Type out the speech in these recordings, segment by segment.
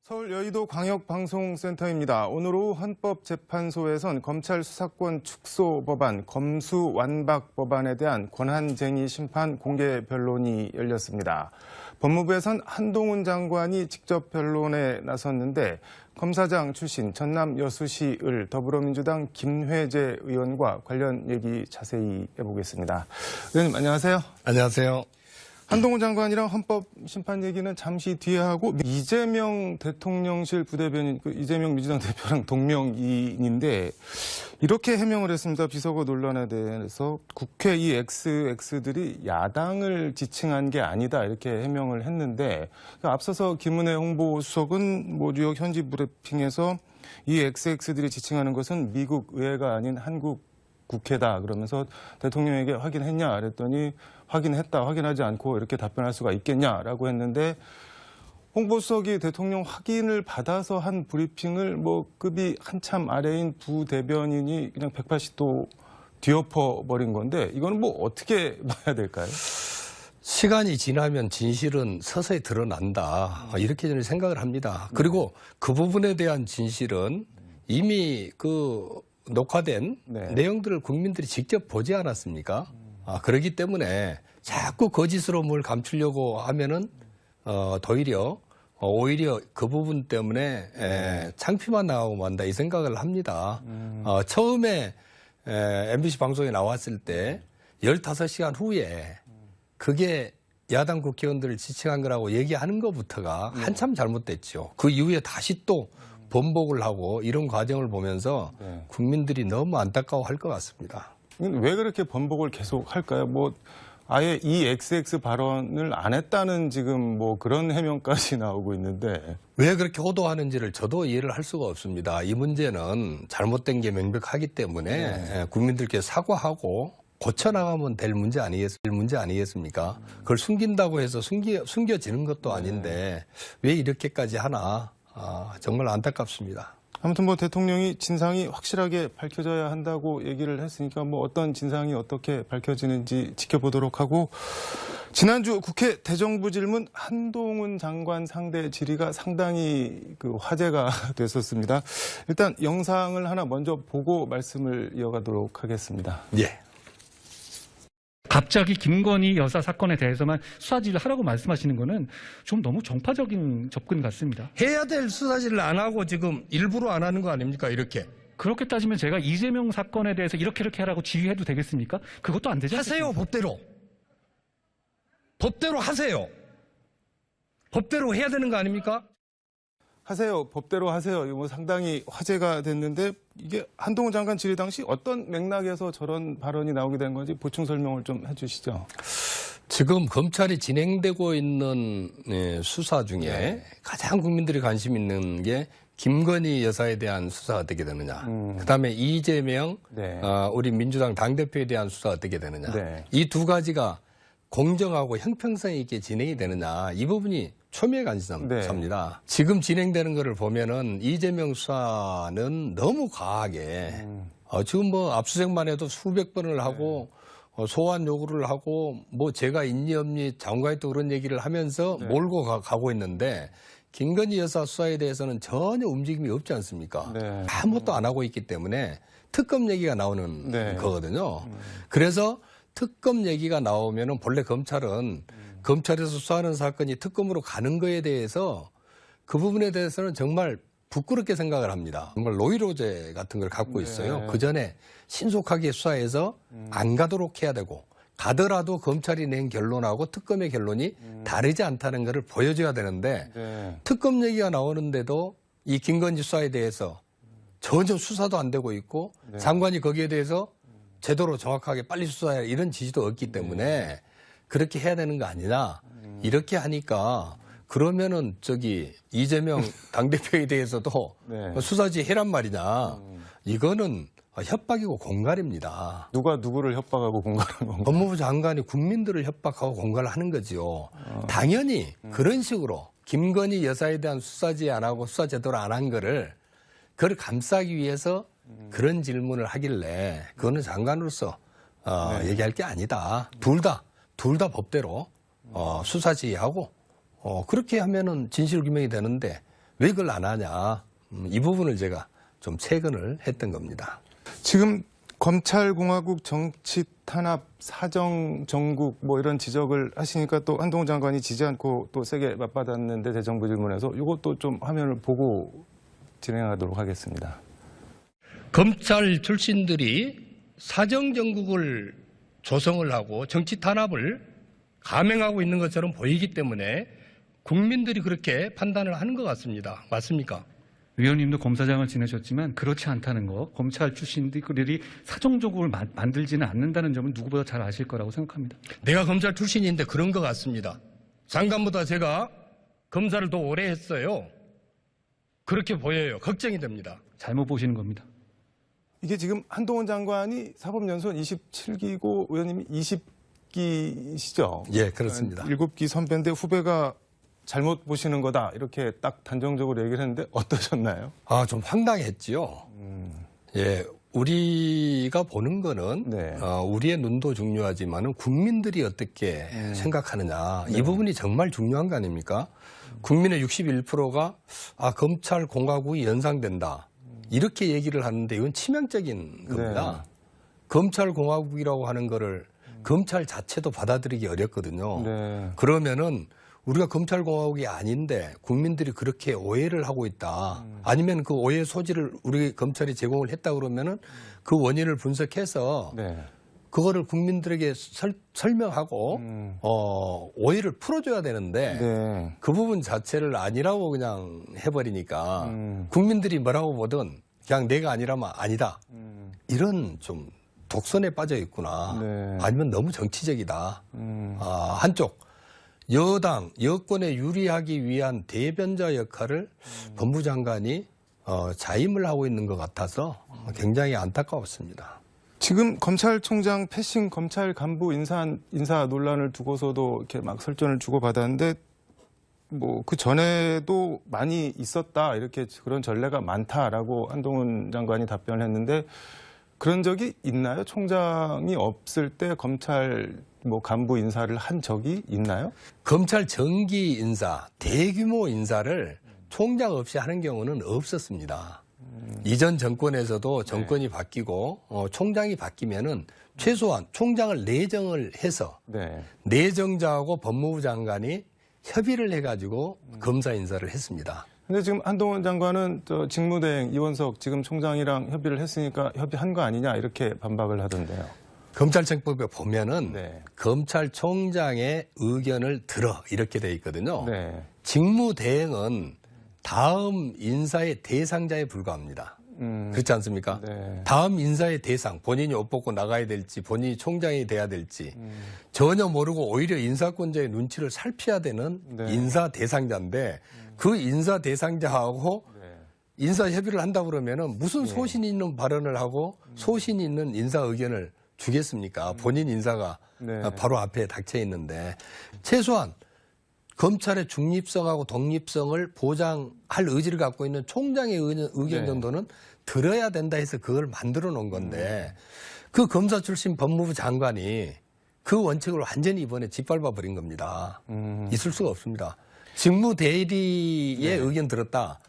서울 여의도 광역방송센터입니다. 오늘 오후 헌법재판소에선 검찰 수사권 축소 법안, 검수완박 법안에 대한 권한쟁의 심판 공개 변론이 열렸습니다. 법무부에선 한동훈 장관이 직접 변론에 나섰는데 검사장 출신 전남 여수시 을 더불어민주당 김회재 의원과 관련 얘기 자세히 해보겠습니다. 의원님 안녕하세요. 안녕하세요. 한동훈 장관이랑 헌법 심판 얘기는 잠시 뒤에 하고, 이재명 대통령실 부대변인, 이재명 민주당 대표랑 동명이인인데 이렇게 해명을 했습니다. 비서고 논란에 대해서 국회 이 XX들이 야당을 지칭한 게 아니다 이렇게 해명을 했는데, 앞서서 김은혜 홍보수석은 뉴욕 현지 브리핑에서 이 XX들이 지칭하는 것은 미국 의회가 아닌 한국 국회다 그러면서 대통령에게 확인했냐 그랬더니 확인했다, 확인하지 않고 이렇게 답변할 수가 있겠냐라고 했는데, 홍보수석이 대통령 확인을 받아서 한 브리핑을 급이 한참 아래인 부대변인이 그냥 180도 뒤엎어버린 건데, 이거는 어떻게 봐야 될까요? 시간이 지나면 진실은 서서히 드러난다, 이렇게 저는 생각을 합니다. 그리고 그 부분에 대한 진실은 이미 녹화된 내용들을 국민들이 직접 보지 않았습니까? 그렇기 때문에 자꾸 거짓으로 뭘 감추려고 하면은 오히려 그 부분 때문에 창피만 나가고 만다 이 생각을 합니다. 처음에 MBC 방송에 나왔을 때 15시간 후에 그게 야당 국회의원들을 지칭한 거라고 얘기하는 것부터가 한참 잘못됐죠. 그 이후에 다시 또 번복을 하고 이런 과정을 보면서 국민들이 너무 안타까워할 것 같습니다. 왜 그렇게 번복을 계속 할까요? 아예 이 XX 발언을 안 했다는 지금 그런 해명까지 나오고 있는데. 왜 그렇게 호도하는지를 저도 이해를 할 수가 없습니다. 이 문제는 잘못된 게 명백하기 때문에 국민들께 사과하고 고쳐나가면 될 문제 아니겠습니까? 그걸 숨긴다고 해서 숨겨지는 것도 아닌데 왜 이렇게까지 하나. 정말 안타깝습니다. 아무튼 대통령이 진상이 확실하게 밝혀져야 한다고 얘기를 했으니까 어떤 진상이 어떻게 밝혀지는지 지켜보도록 하고, 지난주 국회 대정부 질문 한동훈 장관 상대 질의가 상당히 화제가 됐었습니다. 일단 영상을 하나 먼저 보고 말씀을 이어가도록 하겠습니다. 예. 갑자기 김건희 여사 사건에 대해서만 수사질을 하라고 말씀하시는 거는 좀 너무 정파적인 접근 같습니다. 해야 될 수사질을 안 하고 지금 일부러 안 하는 거 아닙니까, 이렇게? 그렇게 따지면 제가 이재명 사건에 대해서 이렇게 하라고 지휘해도 되겠습니까? 그것도 안 되지 않겠습니까? 하세요, 법대로. 법대로 하세요. 법대로 해야 되는 거 아닙니까? 하세요. 법대로 하세요. 이거 상당히 화제가 됐는데, 이게 한동훈 장관 질의 당시 어떤 맥락에서 저런 발언이 나오게 된 건지 보충 설명을 좀 해주시죠. 지금 검찰이 진행되고 있는 수사 중에 가장 국민들이 관심 있는 게 김건희 여사에 대한 수사가 어떻게 되느냐. 그다음에 이재명 우리 민주당 당대표에 대한 수사가 어떻게 되느냐. 이 두 가지가 공정하고 형평성 있게 진행이 되느냐. 이 부분이 초미의 관심사입니다. 지금 진행되는 거를 보면은 이재명 수사는 너무 과하게 지금 압수수색만 해도 수백 번을 하고 소환 요구를 하고 제가 있니 없니 장관이 또 그런 얘기를 하면서 몰고 가고 있는데, 김건희 여사 수사에 대해서는 전혀 움직임이 없지 않습니까? 아무것도 안 하고 있기 때문에 특검 얘기가 나오는 거거든요. 그래서 특검 얘기가 나오면은 본래 검찰은 검찰에서 수사하는 사건이 특검으로 가는 거에 대해서 그 부분에 대해서는 정말 부끄럽게 생각을 합니다. 정말 노이로제 같은 걸 갖고 있어요. 그 전에 신속하게 수사해서 안 가도록 해야 되고, 가더라도 검찰이 낸 결론하고 특검의 결론이 다르지 않다는 것을 보여줘야 되는데, 특검 얘기가 나오는데도 이 김건희 수사에 대해서 전혀 수사도 안 되고 있고, 장관이 거기에 대해서 제대로 정확하게 빨리 수사해야 이런 지시도 없기 때문에 그렇게 해야 되는 거 아니냐. 이렇게 하니까 그러면은 이재명 당대표에 대해서도 수사지 해란 말이냐. 이거는 협박이고 공갈입니다. 누가 누구를 협박하고 공갈하는 건가요? 법무부 장관이 국민들을 협박하고 공갈을 하는 거지요. 당연히 그런 식으로 김건희 여사에 대한 수사지 안 하고 수사 제대로 안 한 그걸 감싸기 위해서 그런 질문을 하길래, 그거는 장관으로서 얘기할 게 아니다. 둘 다 법대로 수사 지휘하고 그렇게 하면은 진실 규명이 되는데 왜 그걸 안 하냐. 이 부분을 제가 좀 체근을 했던 겁니다. 지금 검찰공화국 정치 탄압 사정 정국 뭐 이런 지적을 하시니까 또 한동훈 장관이 지지 않고 또 세게 맞받았는데 대정부 질문에서 이것도 좀 화면을 보고 진행하도록 하겠습니다. 검찰 출신들이 사정정국을 조성을 하고 정치 탄압을 감행하고 있는 것처럼 보이기 때문에 국민들이 그렇게 판단을 하는 것 같습니다. 맞습니까? 위원님도 검사장을 지내셨지만 그렇지 않다는 거, 검찰 출신들이 사정적으로 만들지는 않는다는 점은 누구보다 잘 아실 거라고 생각합니다. 내가 검찰 출신인데 그런 것 같습니다. 장관보다 제가 검사를 더 오래 했어요. 그렇게 보여요. 걱정이 됩니다. 잘못 보시는 겁니다. 이게 지금 한동훈 장관이 사법연수원 27기고 의원님이 20기시죠? 예, 그렇습니다. 7기 선배인데 후배가 잘못 보시는 거다 이렇게 딱 단정적으로 얘기를 했는데 어떠셨나요? 좀 황당했지요. 예, 우리가 보는 거는 네. 우리의 눈도 중요하지만은 국민들이 어떻게 생각하느냐 이 부분이 정말 중요한 거 아닙니까? 국민의 61%가 검찰 공화국이 연상된다 이렇게 얘기를 하는데 이건 치명적인 겁니다. 네. 검찰 공화국이라고 하는 거를 검찰 자체도 받아들이기 어렵거든요. 네. 그러면은 우리가 검찰공화국이 아닌데 국민들이 그렇게 오해를 하고 있다. 아니면 그 오해 소지를 우리 검찰이 제공을 했다 그러면은 그 원인을 분석해서 네. 그거를 국민들에게 설명하고 오해를 풀어줘야 되는데 네. 그 부분 자체를 아니라고 그냥 해버리니까 국민들이 뭐라고 보든 그냥 내가 아니라면 아니다. 이런 좀 독선에 빠져 있구나. 네. 아니면 너무 정치적이다. 한쪽. 여당, 여권에 유리하기 위한 대변자 역할을 법무부 장관이 자임을 하고 있는 것 같아서 굉장히 안타까웠습니다. 지금 검찰총장 패싱 검찰 간부 인사 논란을 두고서도 이렇게 막 설전을 주고받았는데 뭐 그 전에도 많이 있었다 이렇게 그런 전례가 많다라고 한동훈 장관이 답변했는데 그런 적이 있나요? 총장이 없을 때 검찰 뭐 간부 인사를 한 적이 있나요? 검찰 정기 인사, 대규모 인사를 총장 없이 하는 경우는 없었습니다. 이전 정권에서도 정권이 바뀌고 총장이 바뀌면은 최소한 총장을 내정을 해서 네. 내정자하고 법무부 장관이 협의를 해가지고 검사 인사를 했습니다. 근데 지금 한동훈 장관은 직무대행 이원석 지금 총장이랑 협의를 했으니까 협의한 거 아니냐 이렇게 반박을 하던데요. 검찰청법에 보면은 네. 검찰총장의 의견을 들어 이렇게 돼 있거든요. 네. 직무대행은 다음 인사의 대상자에 불과합니다. 그렇지 않습니까? 네. 다음 인사의 대상, 본인이 옷 벗고 나가야 될지, 본인이 총장이 돼야 될지 전혀 모르고 오히려 인사권자의 눈치를 살펴야 되는 네. 인사 대상자인데 그 인사 대상자하고 네. 인사 협의를 한다 그러면은 무슨 소신 있는 발언을 하고 소신 있는 인사 의견을 주겠습니까? 본인 인사가 네. 바로 앞에 닥쳐 있는데 최소한 검찰의 중립성하고 독립성을 보장할 의지를 갖고 있는 총장의 의견 네. 정도는 들어야 된다 해서 그걸 만들어 놓은 건데 그 검사 출신 법무부 장관이 그 원칙을 완전히 이번에 짓밟아 버린 겁니다. 있을 수가 없습니다. 직무 대리의 의견 들었다.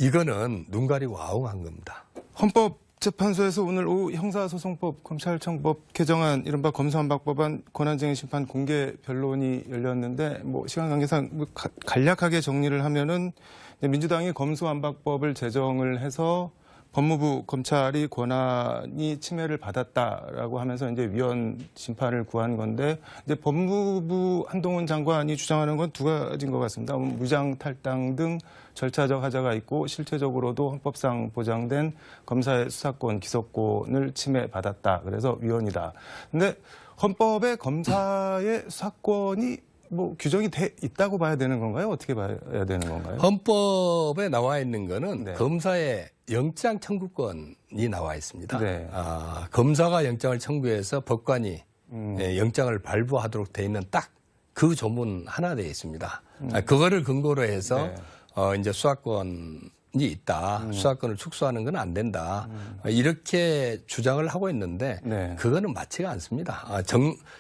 이거는 눈 가리고 아웅한 겁니다. 헌법재판소에서 오늘 오후 형사소송법 검찰청법 개정안 이른바 검수완박법안 권한쟁의 심판 공개 변론이 열렸는데 뭐 시간 관계상 간략하게 정리를 하면은 민주당이 검수완박법을 제정을 해서 법무부 검찰이 권한이 침해를 받았다라고 하면서 이제 위헌 심판을 구한 건데 이제 법무부 한동훈 장관이 주장하는 건 두 가지인 것 같습니다. 무장 탈당 등 절차적 하자가 있고 실체적으로도 헌법상 보장된 검사의 수사권, 기소권을 침해받았다. 그래서 위헌이다. 근데 헌법에 검사의 수사권이 뭐 규정이 돼 있다고 봐야 되는 건가요? 어떻게 봐야 되는 건가요? 헌법에 나와 있는 거는 네. 검사의 영장 청구권이 나와 있습니다. 네. 검사가 영장을 청구해서 법관이 영장을 발부하도록 돼 있는 딱 그 조문 하나 되어 있습니다. 그거를 근거로 해서 네. 이제 수사권을 있다. 수사권을 축소하는 건 안 된다. 이렇게 주장을 하고 있는데 네. 그거는 맞지가 않습니다.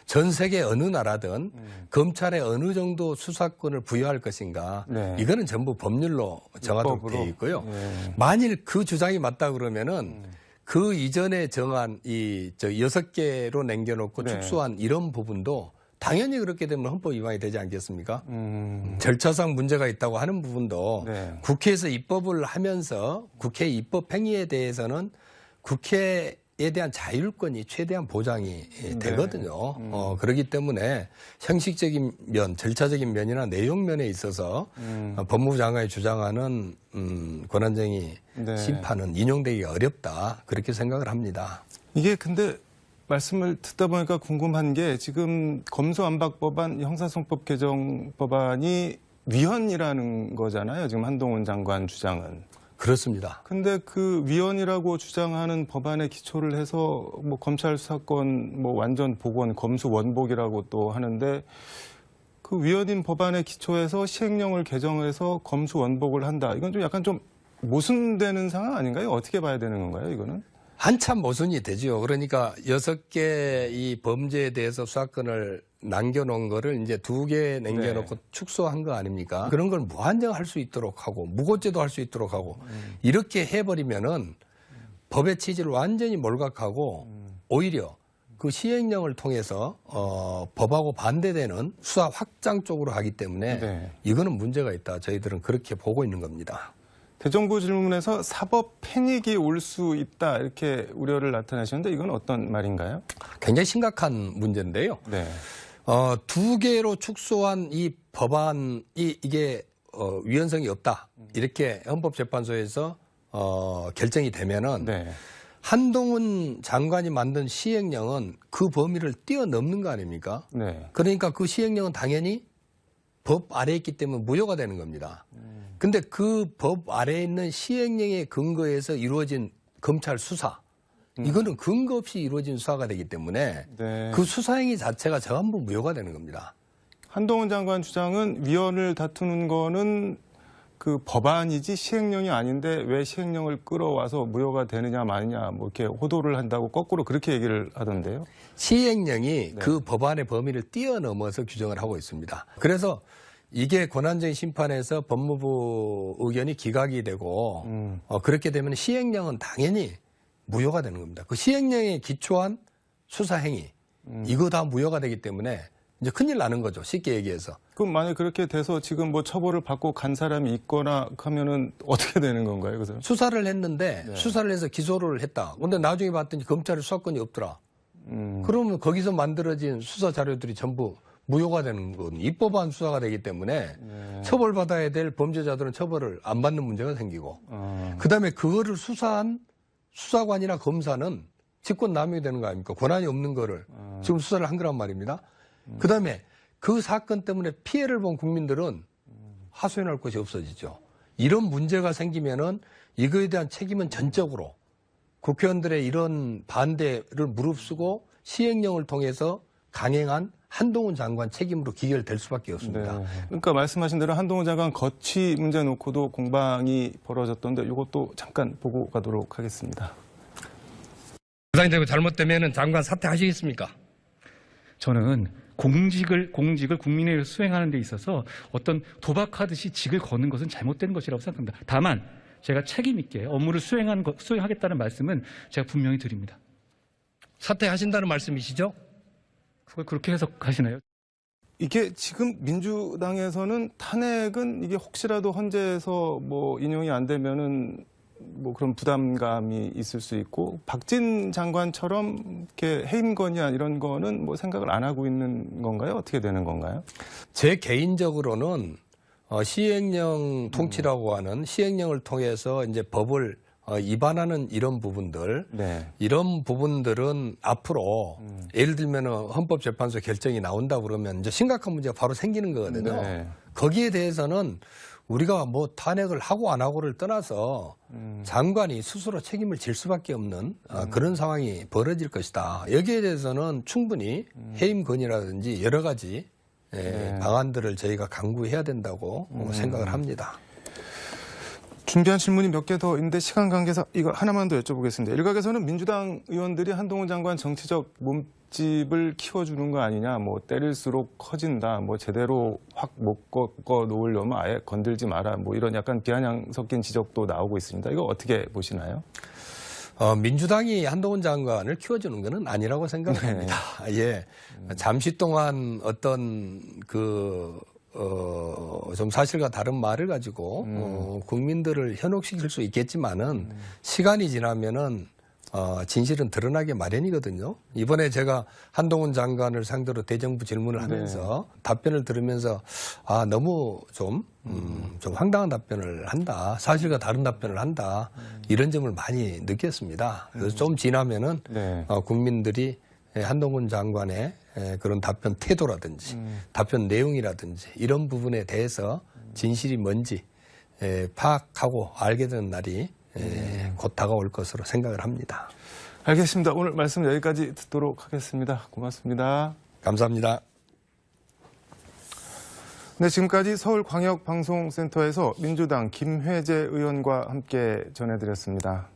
전 세계 어느 나라든 검찰에 어느 정도 수사권을 부여할 것인가. 네. 이거는 전부 법률로 정하도록 입법으로. 되어 있고요. 예. 만일 그 주장이 맞다 그러면은 그 이전에 정한 이 6개로 남겨놓고 네. 축소한 이런 부분도 당연히 그렇게 되면 헌법 위반이 되지 않겠습니까? 음. 절차상 문제가 있다고 하는 부분도 네. 국회에서 입법을 하면서 국회 입법 행위에 대해서는 국회에 대한 자율권이 최대한 보장이 되거든요. 그렇기 때문에 형식적인 면, 절차적인 면이나 내용 면에 있어서 법무부 장관이 주장하는 권한쟁의 네. 심판은 인용되기 어렵다. 그렇게 생각을 합니다. 이게 근데 말씀을 듣다 보니까 궁금한 게 지금 검수완박법안 형사소송법 개정 법안이 위헌이라는 거잖아요. 지금 한동훈 장관 주장은. 그렇습니다. 근데 그 위헌이라고 주장하는 법안에 기초를 해서 뭐 검찰 수사권 뭐 완전 복원, 검수 원복이라고 또 하는데 그 위헌인 법안에 기초해서 시행령을 개정해서 검수 원복을 한다. 이건 좀 약간 좀 모순되는 상황 아닌가요? 어떻게 봐야 되는 건가요, 이거는? 한참 모순이 되죠. 그러니까 6개 이 범죄에 대해서 수사권을 남겨놓은 거를 이제 2개 남겨놓고 축소한 거 아닙니까? 그런 걸 무한정 할 수 있도록 하고 무고죄도 할 수 있도록 하고 이렇게 해버리면은 법의 취지를 완전히 몰각하고 오히려 그 시행령을 통해서 법하고 반대되는 수사 확장 쪽으로 하기 때문에 네. 이거는 문제가 있다. 저희들은 그렇게 보고 있는 겁니다. 대정부 질문에서 사법 패닉이 올 수 있다 이렇게 우려를 나타내셨는데 이건 어떤 말인가요? 굉장히 심각한 문제인데요. 네. 2개로 축소한 이 법안이 이게 위헌성이 없다. 이렇게 헌법재판소에서 결정이 되면은 네. 한동훈 장관이 만든 시행령은 그 범위를 뛰어넘는 거 아닙니까? 네. 그러니까 그 시행령은 당연히 법 아래에 있기 때문에 무효가 되는 겁니다. 근데 그 법 아래에 있는 시행령에 근거해서 이루어진 검찰 수사, 이거는 근거 없이 이루어진 수사가 되기 때문에 네. 그 수사행위 자체가 전부 무효가 되는 겁니다. 한동훈 장관 주장은 위헌을 다투는 거는 그 법안이지 시행령이 아닌데 왜 시행령을 끌어와서 무효가 되느냐 마느냐 뭐 이렇게 호도를 한다고 거꾸로 그렇게 얘기를 하던데요. 시행령이 그 법안의 범위를 뛰어넘어서 규정을 하고 있습니다. 그래서 이게 권한쟁의 심판에서 법무부 의견이 기각이 되고 그렇게 되면 시행령은 당연히 무효가 되는 겁니다. 그 시행령에 기초한 수사행위 이거 다 무효가 되기 때문에 이제 큰일 나는 거죠. 쉽게 얘기해서. 그럼 만약 그렇게 돼서 지금 뭐 처벌을 받고 간 사람이 있거나 하면은 어떻게 되는 건가요? 그래서 수사를 했는데 수사를 해서 기소를 했다. 근데 나중에 봤더니 검찰에 수사권이 없더라. 그러면 거기서 만들어진 수사 자료들이 전부 무효가 되는 건 입법한 수사가 되기 때문에 처벌받아야 될 범죄자들은 처벌을 안 받는 문제가 생기고 그다음에 그거를 수사한 수사관이나 검사는 직권남용이 되는 거 아닙니까? 권한이 없는 거를 지금 수사를 한 거란 말입니다. 그다음에 그 사건 때문에 피해를 본 국민들은 하소연할 곳이 없어지죠. 이런 문제가 생기면은 이거에 대한 책임은 전적으로 국회의원들의 이런 반대를 무릅쓰고 시행령을 통해서 강행한 한동훈 장관 책임으로 기결될 수밖에 없습니다. 네. 그러니까 말씀하신 대로 한동훈 장관 거취 문제 놓고도 공방이 벌어졌던데 이것도 잠깐 보고 가도록 하겠습니다. 부상되고 잘못되면 장관 사퇴하시겠습니까? 저는 공직을 국민에 의해서 수행하는 데 있어서 어떤 도박하듯이 직을 거는 것은 잘못된 것이라고 생각합니다. 다만 제가 책임 있게 업무를 수행하겠다는 말씀은 제가 분명히 드립니다. 사퇴하신다는 말씀이시죠? 그걸 그렇게 해석하시나요? 이게 지금 민주당에서는 탄핵은 이게 혹시라도 헌재에서 뭐 인용이 안 되면은 뭐 그런 부담감이 있을 수 있고 박진 장관처럼 이렇게 해임 건의안 이런 거는 뭐 생각을 안 하고 있는 건가요? 어떻게 되는 건가요? 제 개인적으로는 시행령 통치라고 하는 시행령을 통해서 이제 법을 위반하는 이런 부분들, 네. 이런 부분들은 앞으로 예를 들면 헌법재판소 결정이 나온다 그러면 이제 심각한 문제가 바로 생기는 거거든요. 네. 거기에 대해서는 우리가 뭐 탄핵을 하고 안 하고를 떠나서 장관이 스스로 책임을 질 수밖에 없는 그런 상황이 벌어질 것이다. 여기에 대해서는 충분히 해임 건의라든지 여러 가지 방안들을 저희가 강구해야 된다고 생각을 합니다. 준비한 질문이 몇 개 더 있는데 시간 관계상 이거 하나만 더 여쭤보겠습니다. 일각에서는 민주당 의원들이 한동훈 장관 정치적 몸집을 키워주는 거 아니냐, 뭐 때릴수록 커진다, 뭐 제대로 확 못 꺾어 놓으려면 아예 건들지 마라, 뭐 이런 약간 비아냥 섞인 지적도 나오고 있습니다. 이거 어떻게 보시나요? 민주당이 한동훈 장관을 키워주는 것은 아니라고 생각합니다. 예. 잠시 동안 어떤 좀 사실과 다른 말을 가지고 국민들을 현혹시킬 수 있겠지만은 시간이 지나면은 진실은 드러나게 마련이거든요. 이번에 제가 한동훈 장관을 상대로 대정부 질문을 하면서 답변을 들으면서 너무 좀 황당한 답변을 한다. 사실과 다른 답변을 한다. 이런 점을 많이 느꼈습니다. 그래서 좀 지나면은 국민들이 한동훈 장관의 그런 답변 태도라든지 답변 내용이라든지 이런 부분에 대해서 진실이 뭔지 파악하고 알게 되는 날이 곧 다가올 것으로 생각을 합니다. 알겠습니다. 오늘 말씀 여기까지 듣도록 하겠습니다. 고맙습니다. 감사합니다. 네, 지금까지 서울광역방송센터에서 민주당 김회재 의원과 함께 전해드렸습니다.